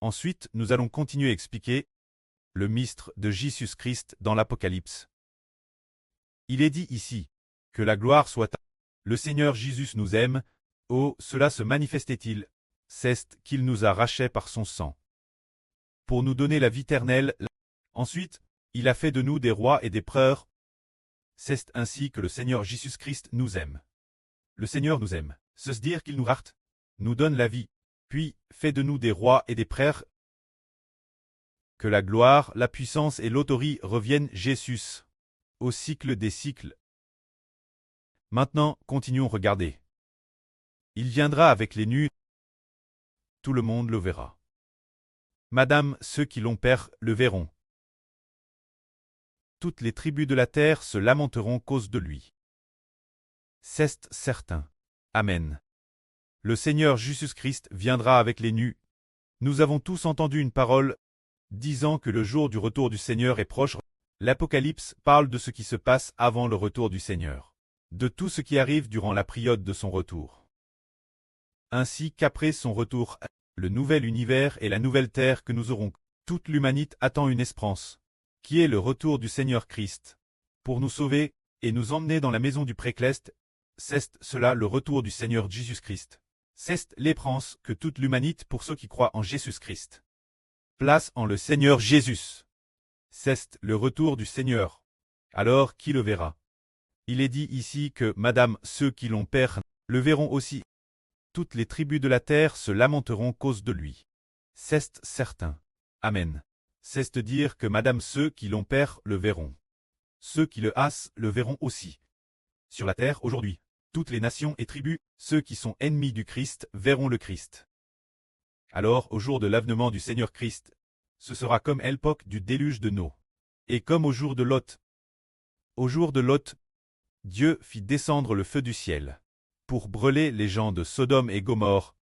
Ensuite, nous allons continuer à expliquer le mystère de Jésus-Christ dans l'Apocalypse. Il est dit ici que la gloire soit à le Seigneur Jésus nous aime. Oh, cela se manifestait-il, c'est qu'il nous a rachetés par son sang, pour nous donner la vie éternelle. Ensuite, il a fait de nous des rois et des prêtres. C'est ainsi que le Seigneur Jésus-Christ nous aime. Le Seigneur nous aime, c'est dire qu'il nous rachète, nous donne la vie, puis fait de nous des rois et des prêtres. Que la gloire, la puissance et l'autorité reviennent Jésus, au cycle des cycles. Maintenant, continuons, regardez. Il viendra avec les nus. Tout le monde le verra. Madame, ceux qui l'ont père le verront. Toutes les tribus de la terre se lamenteront cause de lui. C'est certain. Amen. Le Seigneur Jésus-Christ viendra avec les nus. Nous avons tous entendu une parole disant que le jour du retour du Seigneur est proche. L'Apocalypse parle de ce qui se passe avant le retour du Seigneur, de tout ce qui arrive durant la période de son retour. Ainsi qu'après son retour, le nouvel univers et la nouvelle terre que nous aurons, toute l'humanité attend une espérance, qui est le retour du Seigneur Christ, pour nous sauver et nous emmener dans la maison du Précleste. C'est cela le retour du Seigneur Jésus-Christ. C'est l'espérance que toute l'humanité pour ceux qui croient en Jésus-Christ place en le Seigneur Jésus. C'est le retour du Seigneur. Alors qui le verra? Il est dit ici que, Madame, ceux qui l'ont père le verront aussi. Toutes les tribus de la terre se lamenteront cause de lui. C'est certain. Amen. C'est dire que, Madame, ceux qui l'ont père le verront. Ceux qui le hassent le verront aussi. Sur la terre aujourd'hui, toutes les nations et tribus, ceux qui sont ennemis du Christ, verront le Christ. Alors, au jour de l'avènement du Seigneur Christ, ce sera comme à l'époque du déluge de Noé, et comme au jour de Lot. Au jour de Lot, Dieu fit descendre le feu du ciel, pour brûler les gens de Sodome et Gomorrhe.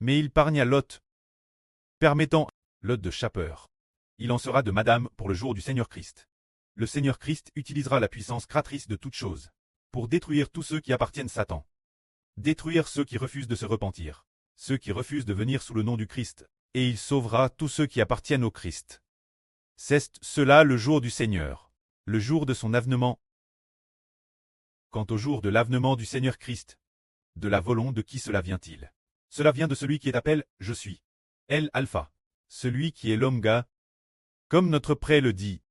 Mais il épargna Lot, permettant Lot de chapeur. Il en sera de Madame pour le jour du Seigneur Christ. Le Seigneur Christ utilisera la puissance créatrice de toutes choses, pour détruire tous ceux qui appartiennent à Satan. Détruire ceux qui refusent de se repentir, ceux qui refusent de venir sous le nom du Christ, et il sauvera tous ceux qui appartiennent au Christ. C'est cela le jour du Seigneur, le jour de son avènement. Quant au jour de l'avènement du Seigneur Christ, de la volonté de qui cela vient-il? Cela vient de celui qui est appelé « Je suis ». El Alpha, celui qui est l'Omega. Comme notre prêtre le dit.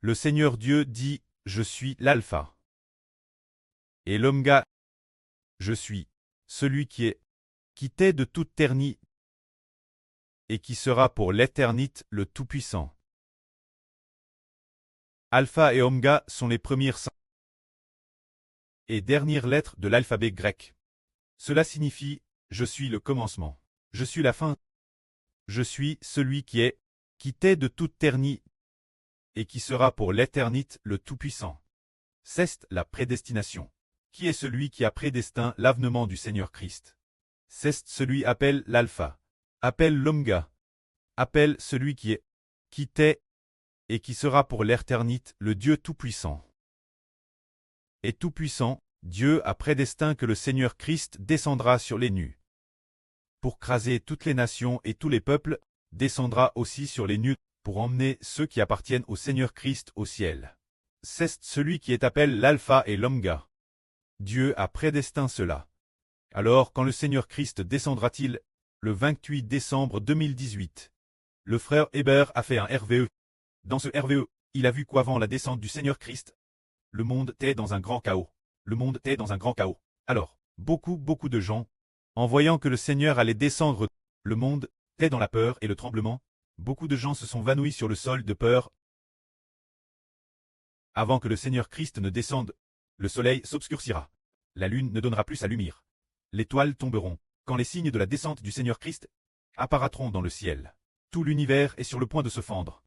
Le Seigneur Dieu dit « Je suis l'Alpha ». Et l'Omega. Je suis, celui qui était de toute éternité et qui sera pour l'éternité le Tout-Puissant. Alpha et Omega sont les premières et dernières lettres de l'alphabet grec. Cela signifie « Je suis le commencement, je suis la fin, je suis celui qui était de toute éternité et qui sera pour l'éternité le Tout-Puissant. » C'est la prédestination. Qui est celui qui a prédestiné l'avènement du Seigneur Christ? C'est celui appelle l'Alpha, appelle l'Omega, appelle celui qui était et qui sera pour l'éternité le Dieu Tout-Puissant. Et Tout-Puissant, Dieu a prédestiné que le Seigneur Christ descendra sur les nus. Pour craser toutes les nations et tous les peuples, descendra aussi sur les nus, pour emmener ceux qui appartiennent au Seigneur Christ au ciel. C'est celui qui est appelé l'Alpha et l'Omega. Dieu a prédestiné cela. Alors quand le Seigneur Christ descendra-t-il? Le 28 décembre 2018. Le frère Hébert a fait un RVE. Dans ce RVE, il a vu qu'avant la descente du Seigneur Christ, le monde était dans un grand chaos. Le monde était dans un grand chaos. Alors, beaucoup de gens, en voyant que le Seigneur allait descendre, le monde était dans la peur et le tremblement. Beaucoup de gens se sont vanouis sur le sol de peur. Avant que le Seigneur Christ ne descende, le soleil s'obscurcira. La lune ne donnera plus sa lumière. Les étoiles tomberont. Quand les signes de la descente du Seigneur Christ apparaîtront dans le ciel, tout l'univers est sur le point de se fendre.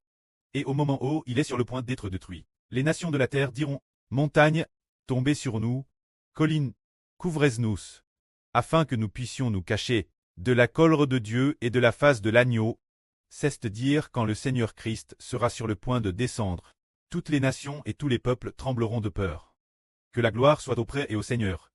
Et au moment où il est sur le point d'être détruit, les nations de la terre diront « Montagne, tombez sur nous, collines, couvrez-nous, afin que nous puissions nous cacher de la colère de Dieu et de la face de l'agneau. » C'est-à-dire quand le Seigneur Christ sera sur le point de descendre, toutes les nations et tous les peuples trembleront de peur. Que la gloire soit auprès et au Seigneur,